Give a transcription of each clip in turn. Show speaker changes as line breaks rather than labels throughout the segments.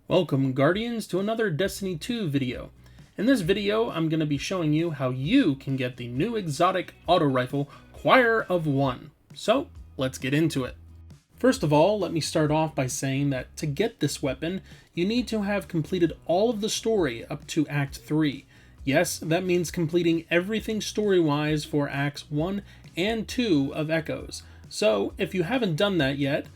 Welcome, Guardians, to another Destiny 2 video. In this video, I'm going to be showing you how you can get the new exotic auto rifle, Choir of One. So, let's get into it. First of all, let me start off by saying that to get this weapon, you need to have completed all of the story up to Act 3. Yes, that means completing everything story-wise for Acts 1 and 2 of Echoes. So, if you haven't done that yet,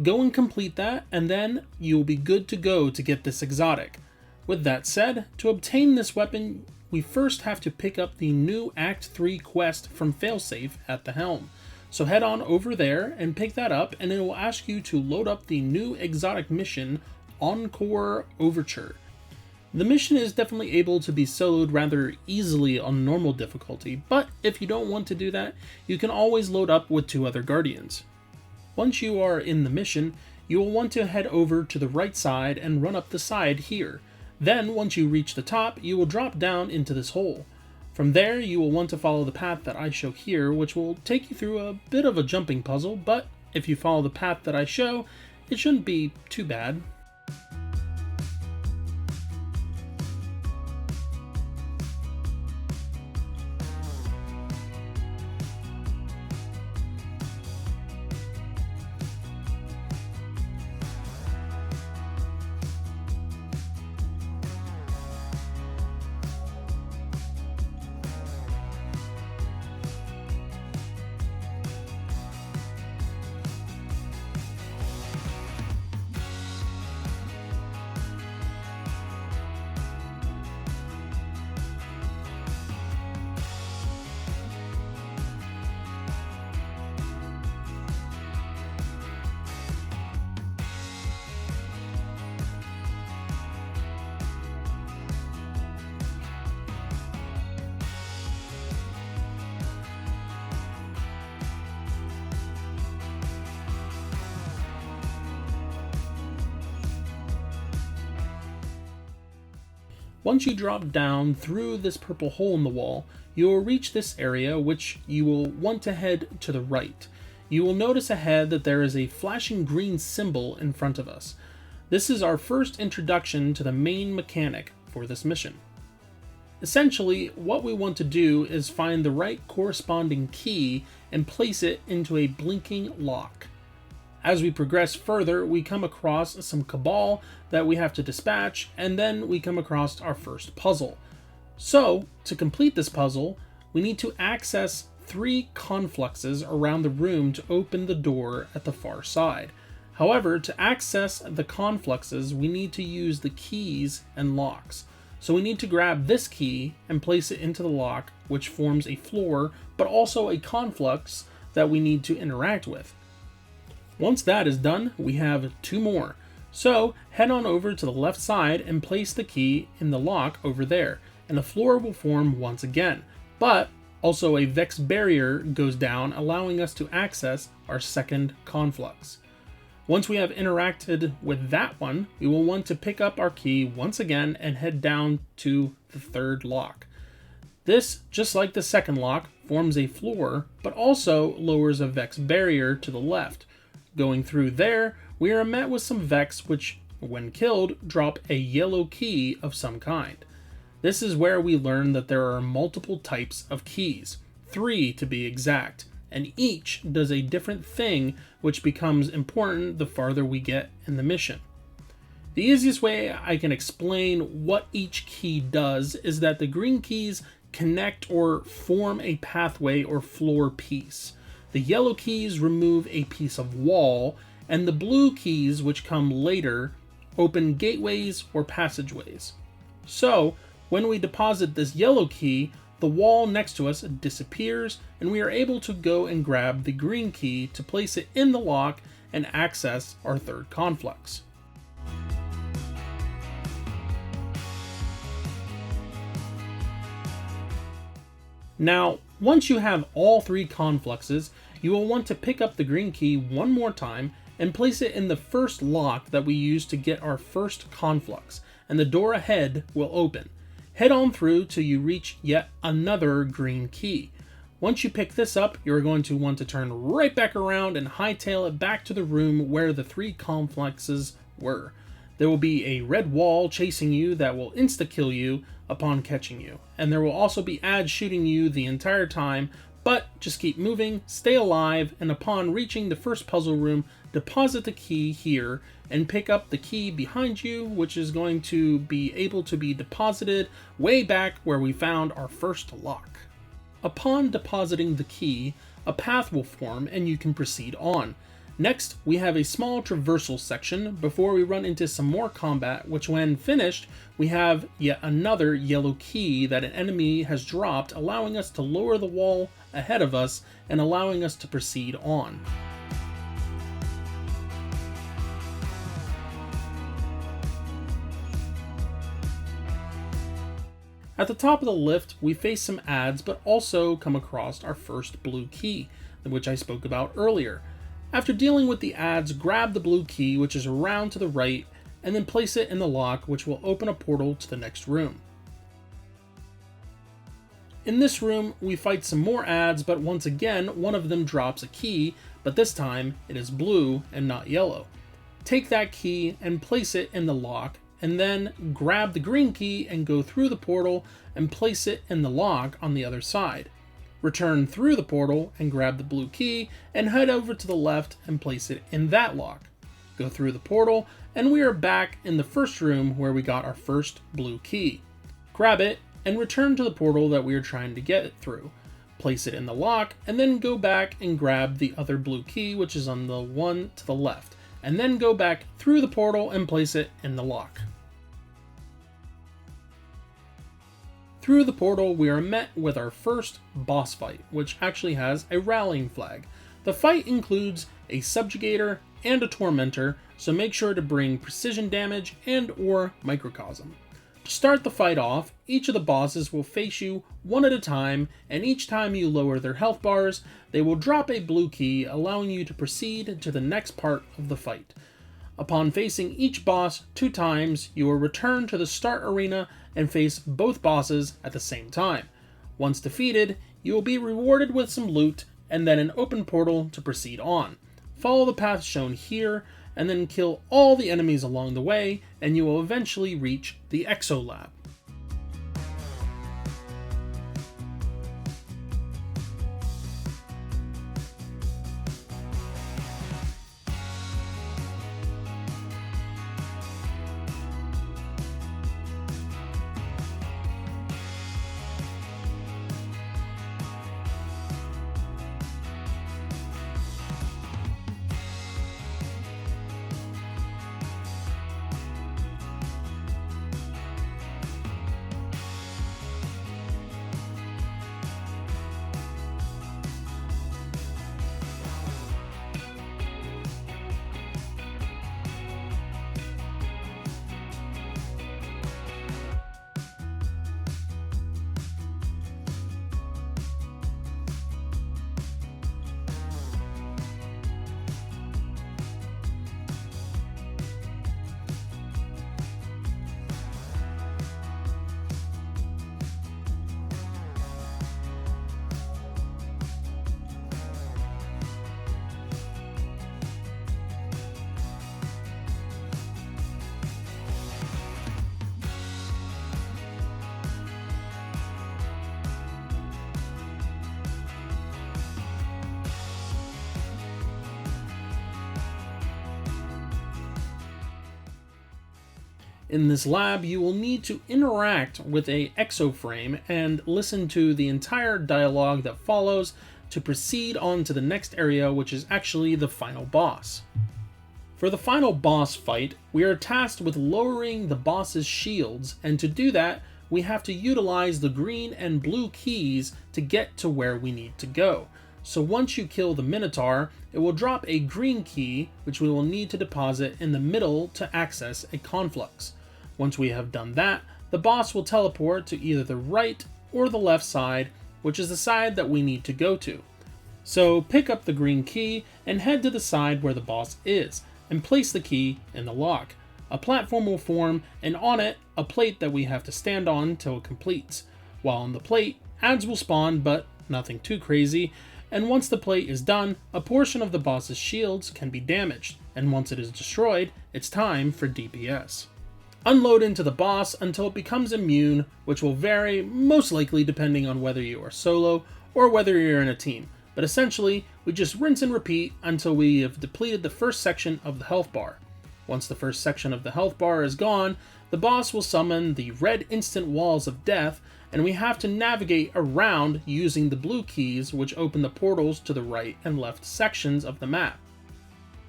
go and complete that, and then you'll be good to go to get this exotic. With that said, to obtain this weapon, we first have to pick up the new Act 3 quest from Failsafe at the helm. So head on over there and pick that up, and it will ask you to load up the new exotic mission, Encore Overture. The mission is definitely able to be soloed rather easily on normal difficulty, but if you don't want to do that, you can always load up with 2 other Guardians. Once you are in the mission, you will want to head over to the right side and run up the side here. Then, once you reach the top, you will drop down into this hole. From there, you will want to follow the path that I show here, which will take you through a bit of a jumping puzzle, but if you follow the path that I show, it shouldn't be too bad. Once you drop down through this purple hole in the wall, you will reach this area, which you will want to head to the right. You will notice ahead that there is a flashing green symbol in front of us. This is our first introduction to the main mechanic for this mission. Essentially, what we want to do is find the right corresponding key and place it into a blinking lock. As we progress further, we come across some Cabal that we have to dispatch, and then we come across our first puzzle. So, to complete this puzzle, we need to access 3 confluxes around the room to open the door at the far side. However, to access the confluxes, we need to use the keys and locks. So we need to grab this key and place it into the lock, which forms a floor, but also a conflux that we need to interact with. Once that is done, we have 2 more. So head on over to the left side and place the key in the lock over there, and the floor will form once again. But also a Vex barrier goes down, allowing us to access our second conflux. Once we have interacted with that one, we will want to pick up our key once again and head down to the 3rd lock. This, just like the second lock, forms a floor, but also lowers a Vex barrier to the left. Going through there, we are met with some Vex which, when killed, drop a yellow key of some kind. This is where we learn that there are multiple types of keys, 3 to be exact, and each does a different thing which becomes important the farther we get in the mission. The easiest way I can explain what each key does is that the green keys connect or form a pathway or floor piece. The yellow keys remove a piece of wall, and the blue keys, which come later, open gateways or passageways. So, when we deposit this yellow key, the wall next to us disappears, and we are able to go and grab the green key to place it in the lock and access our 3rd conflux. Now, once you have all 3 confluxes, you will want to pick up the green key one more time and place it in the first lock that we used to get our first conflux, and the door ahead will open. Head on through till you reach yet another green key. Once you pick this up, you're going to want to turn right back around and hightail it back to the room where the 3 confluxes were. There will be a red wall chasing you that will insta-kill you upon catching you, and there will also be ads shooting you the entire time, but just keep moving, stay alive, and upon reaching the first puzzle room, deposit the key here and pick up the key behind you, which is going to be able to be deposited way back where we found our first lock. Upon depositing the key, a path will form and you can proceed on. Next, we have a small traversal section before we run into some more combat, which when finished, we have yet another yellow key that an enemy has dropped, allowing us to lower the wall ahead of us and allowing us to proceed on. At the top of the lift, we face some ads, but also come across our first blue key, which I spoke about earlier. After dealing with the ads, grab the blue key, which is around to the right, and then place it in the lock, which will open a portal to the next room. In this room, we fight some more ads, but once again, one of them drops a key, but this time it is blue and not yellow. Take that key and place it in the lock, and then grab the green key and go through the portal and place it in the lock on the other side. Return through the portal and grab the blue key and head over to the left and place it in that lock. Go through the portal and we are back in the first room where we got our first blue key. Grab it and return to the portal that we are trying to get it through. Place it in the lock and then go back and grab the other blue key, which is on the one to the left, and then go back through the portal and place it in the lock. Through the portal, we are met with our first boss fight, which actually has a rallying flag. The fight includes a subjugator and a tormentor, so make sure to bring precision damage and or microcosm. To start the fight off, each of the bosses will face you one at a time, and each time you lower their health bars, they will drop a blue key, allowing you to proceed to the next part of the fight. Upon facing each boss 2 times, you will return to the start arena and face both bosses at the same time. Once defeated, you will be rewarded with some loot and then an open portal to proceed on. Follow the path shown here and then kill all the enemies along the way, and you will eventually reach the Exo Lab. In this lab, you will need to interact with a exoframe and listen to the entire dialogue that follows to proceed on to the next area, which is actually the final boss. For the final boss fight, we are tasked with lowering the boss's shields, and to do that, we have to utilize the green and blue keys to get to where we need to go. So once you kill the Minotaur, it will drop a green key, which we will need to deposit in the middle to access a conflux. Once we have done that, the boss will teleport to either the right or the left side, which is the side that we need to go to. So pick up the green key and head to the side where the boss is, and place the key in the lock. A platform will form, and on it, a plate that we have to stand on till it completes. While on the plate, ads will spawn, but nothing too crazy, and once the plate is done, a portion of the boss's shields can be damaged. and once it is destroyed, it's time for DPS. Unload into the boss until it becomes immune, which will vary, most likely depending on whether you are solo or whether you're in a team, but essentially, we just rinse and repeat until we have depleted the first section of the health bar. Once the first section of the health bar is gone, the boss will summon the red instant walls of death, and we have to navigate around using the blue keys, which open the portals to the right and left sections of the map.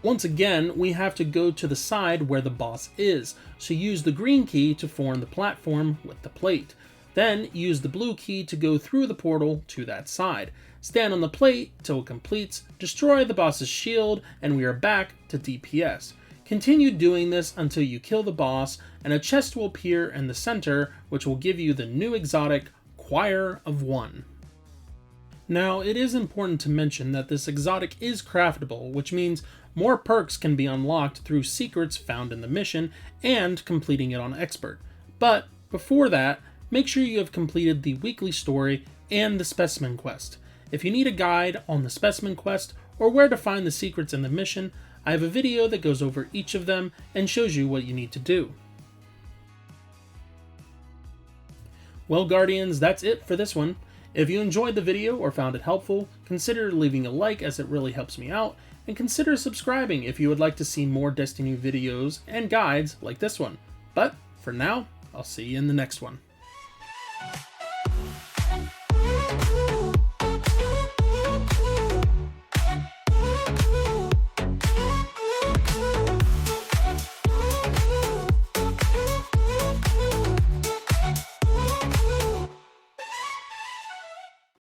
Once again, we have to go to the side where the boss is, so use the green key to form the platform with the plate. Then use the blue key to go through the portal to that side. Stand on the plate till it completes, destroy the boss's shield, and we are back to DPS. Continue doing this until you kill the boss, and a chest will appear in the center, which will give you the new exotic, Choir of One. Now, it is important to mention that this exotic is craftable, which means more perks can be unlocked through secrets found in the mission and completing it on Expert. But before that, make sure you have completed the weekly story and the specimen quest. If you need a guide on the specimen quest or where to find the secrets in the mission, I have a video that goes over each of them and shows you what you need to do. Well, Guardians, that's it for this one. If you enjoyed the video or found it helpful, consider leaving a like as it really helps me out, and consider subscribing if you would like to see more Destiny videos and guides like this one. But for now, I'll see you in the next one.